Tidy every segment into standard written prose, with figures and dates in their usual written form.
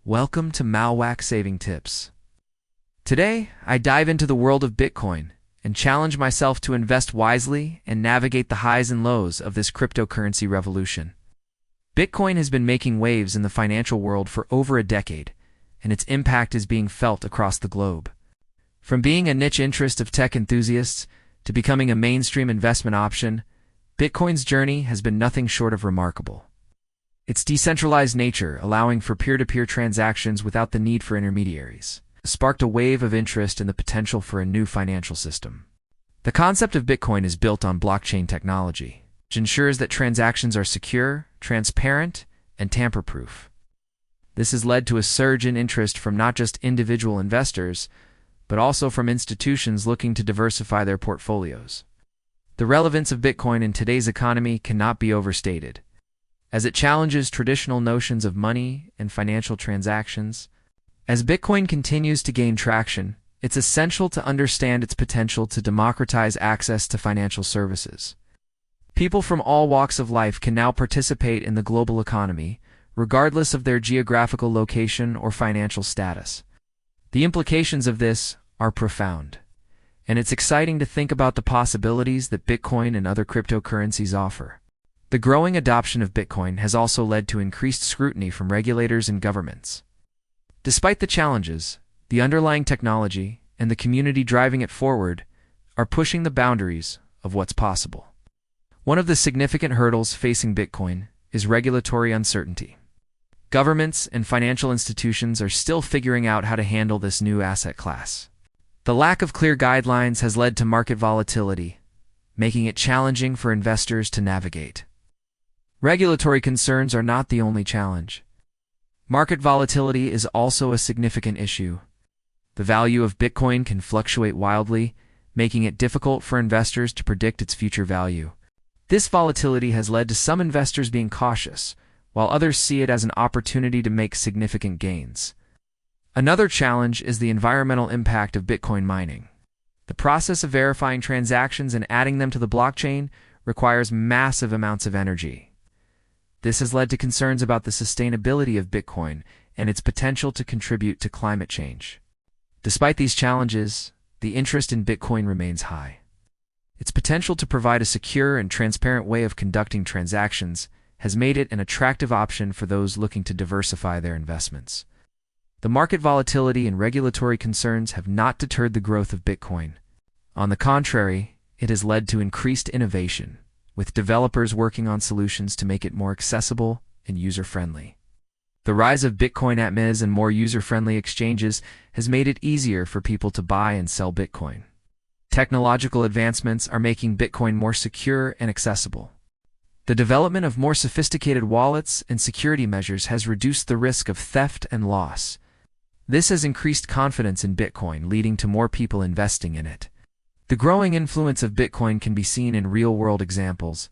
Welcome to Mauuak Saving Tips. Today, I dive into the world of Bitcoin and challenge myself to invest wisely and navigate the highs and lows of this cryptocurrency revolution. Bitcoin has been making waves in the financial world for over a decade, and its impact is being felt across the globe. From being a niche interest of tech enthusiasts to becoming a mainstream investment option, Bitcoin's journey has been nothing short of remarkable. Its decentralized nature, allowing for peer-to-peer transactions without the need for intermediaries, sparked a wave of interest in the potential for a new financial system. The concept of Bitcoin is built on blockchain technology, which ensures that transactions are secure, transparent, and tamper-proof. This has led to a surge in interest from not just individual investors, but also from institutions looking to diversify their portfolios. The relevance of Bitcoin in today's economy cannot be overstated, as it challenges traditional notions of money and financial transactions. As Bitcoin continues to gain traction, it's essential to understand its potential to democratize access to financial services. People from all walks of life can now participate in the global economy, regardless of their geographical location or financial status. The implications of this are profound, and it's exciting to think about the possibilities that Bitcoin and other cryptocurrencies offer. The growing adoption of Bitcoin has also led to increased scrutiny from regulators and governments. Despite the challenges, the underlying technology and the community driving it forward are pushing the boundaries of what's possible. One of the significant hurdles facing Bitcoin is regulatory uncertainty. Governments and financial institutions are still figuring out how to handle this new asset class. The lack of clear guidelines has led to market volatility, making it challenging for investors to navigate. Regulatory concerns are not the only challenge. Market volatility is also a significant issue. The value of Bitcoin can fluctuate wildly, making it difficult for investors to predict its future value. This volatility has led to some investors being cautious, while others see it as an opportunity to make significant gains. Another challenge is the environmental impact of Bitcoin mining. The process of verifying transactions and adding them to the blockchain requires massive amounts of energy. This has led to concerns about the sustainability of Bitcoin and its potential to contribute to climate change. Despite these challenges, the interest in Bitcoin remains high. Its potential to provide a secure and transparent way of conducting transactions has made it an attractive option for those looking to diversify their investments. The market volatility and regulatory concerns have not deterred the growth of Bitcoin. On the contrary, it has led to increased innovation, with developers working on solutions to make it more accessible and user-friendly. The rise of Bitcoin ATMs and more user-friendly exchanges has made it easier for people to buy and sell Bitcoin. Technological advancements are making Bitcoin more secure and accessible. The development of more sophisticated wallets and security measures has reduced the risk of theft and loss. This has increased confidence in Bitcoin, leading to more people investing in it. The growing influence of Bitcoin can be seen in real-world examples.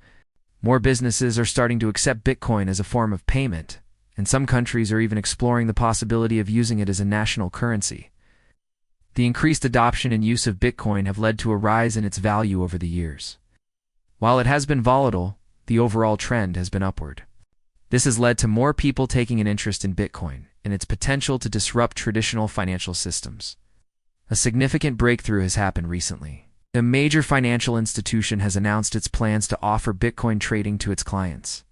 More businesses are starting to accept Bitcoin as a form of payment, and some countries are even exploring the possibility of using it as a national currency. The increased adoption and use of Bitcoin have led to a rise in its value over the years. While it has been volatile, the overall trend has been upward. This has led to more people taking an interest in Bitcoin and its potential to disrupt traditional financial systems. A significant breakthrough has happened recently. A major financial institution has announced its plans to offer Bitcoin trading to its clients.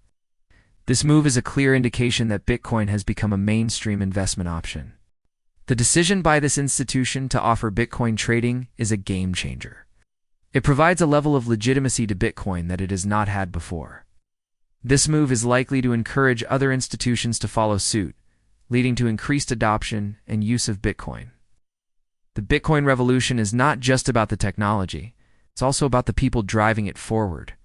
This move is a clear indication that Bitcoin has become a mainstream investment option. The decision by this institution to offer Bitcoin trading is a game changer. It provides a level of legitimacy to Bitcoin that it has not had before. This move is likely to encourage other institutions to follow suit, leading to increased adoption and use of Bitcoin. The Bitcoin revolution is not just about the technology, it's also about the people driving it forward.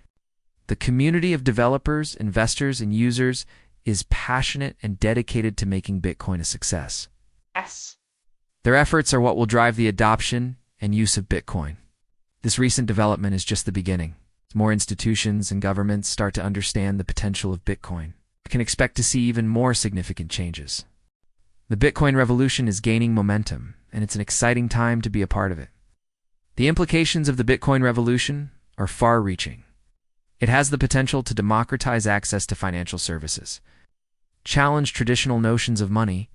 The community of developers, investors, and users is passionate and dedicated to making Bitcoin a success. Yes. Their efforts are what will drive the adoption and use of Bitcoin. This recent development is just the beginning. As more institutions and governments start to understand the potential of Bitcoin, we can expect to see even more significant changes. The Bitcoin revolution is gaining momentum, and it's an exciting time to be a part of it. The implications of the Bitcoin revolution are far-reaching. It has the potential to democratize access to financial services, challenge traditional notions of money,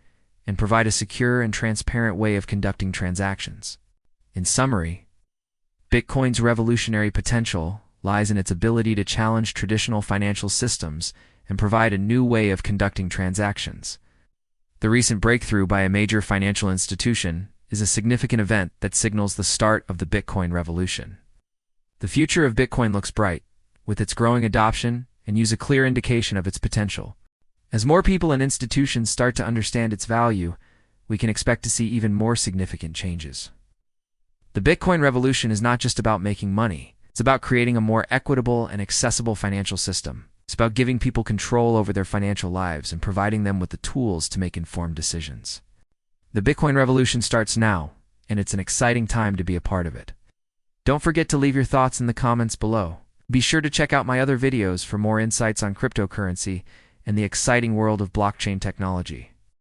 and provide a secure and transparent way of conducting transactions. In summary, Bitcoin's revolutionary potential lies in its ability to challenge traditional financial systems and provide a new way of conducting transactions. The recent breakthrough by a major financial institution is a significant event that signals the start of the Bitcoin revolution. The future of Bitcoin looks bright, with its growing adoption, and use a clear indication of its potential. As more people and institutions start to understand its value, we can expect to see even more significant changes. The Bitcoin revolution is not just about making money. It's about creating a more equitable and accessible financial system. It's about giving people control over their financial lives and providing them with the tools to make informed decisions. The Bitcoin revolution starts now, and it's an exciting time to be a part of it. Don't forget to leave your thoughts in the comments below. Be sure to check out my other videos for more insights on cryptocurrency and the exciting world of blockchain technology.